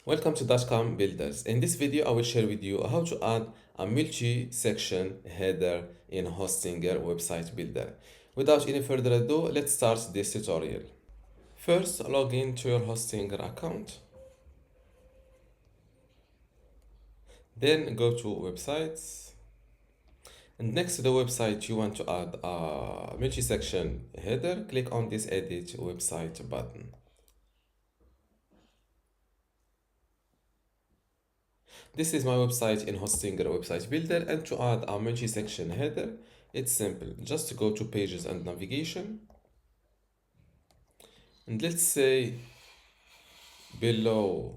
Welcome to dotcom Builders. In this video, I will share with you how to add a multi-section header in Hostinger website builder. Without any further ado, let's start this tutorial. First, log in to your Hostinger account. Then go to websites. And next to the website, you want to add a multi-section header. Click on this edit website button. This is my website in Hostinger website builder, and to add a multi-section header, it's simple. Just go to pages and navigation, and let's say below,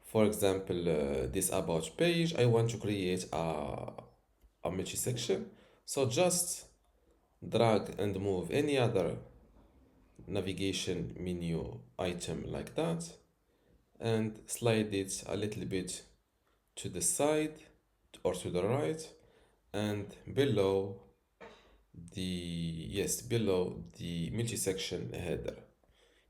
for example, this about page, I want to create a multi-section. So just drag and move any other navigation menu item like that, and slide it a little bit to the side or to the right, and below the multi-section header.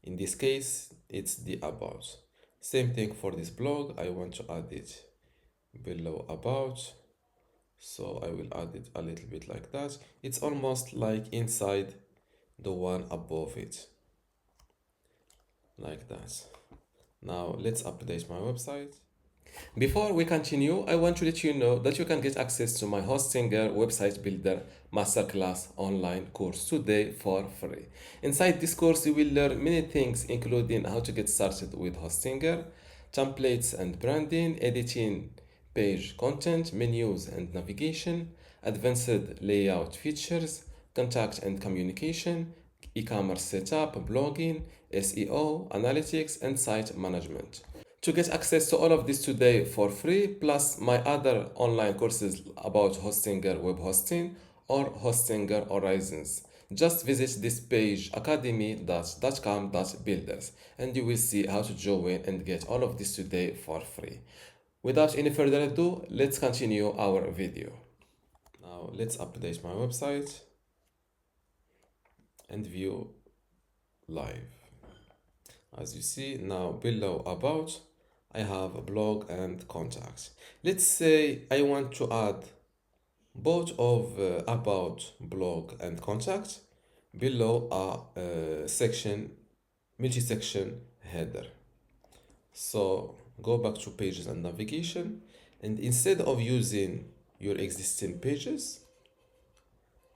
In this case, it's the about. Same thing for this blog. I want to add it below about, so I will add it a little bit like that. It's almost like inside the one above it, like that. Now let's update my website. Before we continue, I want to let you know that you can get access to my Hostinger Website Builder Masterclass online course today for free. Inside this course, you will learn many things, including how to get started with Hostinger, templates and branding, editing page content, menus and navigation, advanced layout features, contact and communication, e-commerce setup, blogging, SEO, analytics, and site management. To get access to all of this today for free, plus my other online courses about Hostinger web hosting or Hostinger Horizons, just visit this page academy.dotcom.builders and you will see how to join and get all of this today for free. Without any further ado, let's continue our video. Now let's update my website and view live. As you see now, below about, I have a blog and contacts. Let's say I want to add both of about, blog and contacts below a multi-section header. So go back to pages and navigation, and instead of using your existing pages,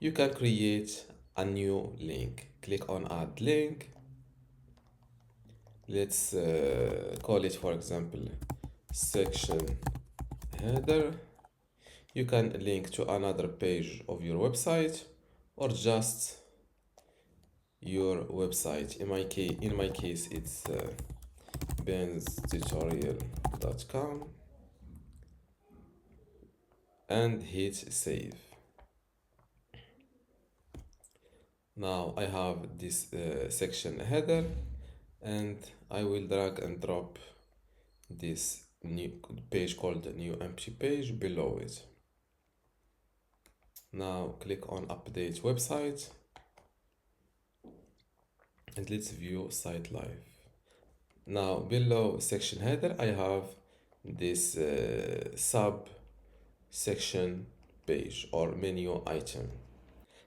you can create a new link. Click on add link. Let's call it, for example, section header. You can link to another page of your website or just your website. In my case, it's benstutorial.com, and hit save. Now I have this section header, and I will drag and drop this new page called new empty page below it. Now click on update website, and let's view site live. Now below section header, I have this sub section page or menu item,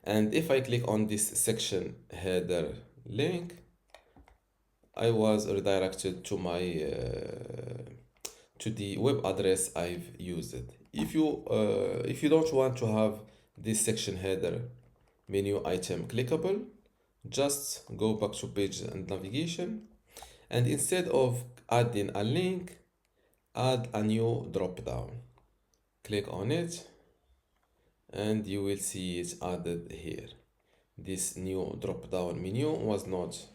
and if I click on this section header link, I was redirected to my to the web address I've used. If you don't want to have this section header menu item clickable, just go back to page and navigation, and instead of adding a link, add a new drop down. Click on it, and you will see it added here. This new drop down menu was not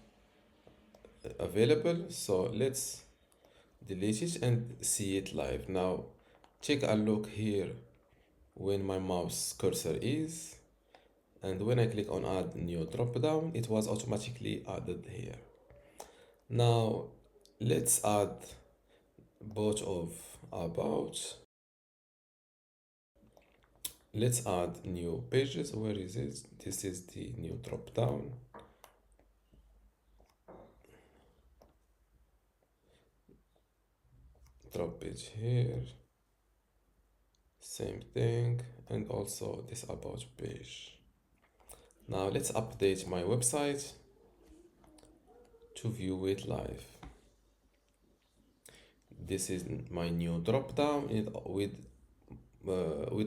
available, so let's delete it and see it live. Now take a look here when my mouse cursor is, and when I click on add new drop down, it was automatically added here. Now let's add both of about. Let's add new pages. Where is it? This is the new drop down. drop page here, same thing, and also this about page. Now let's update my website to view it live. This is my new drop down with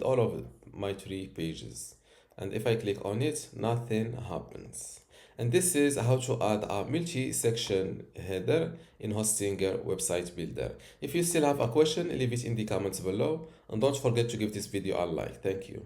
all of my 3 pages, and if I click on it, nothing happens. And this is how to add a multi-section header in Hostinger website builder. If you still have a question, leave it in the comments below, and don't forget to give this video a like. Thank you.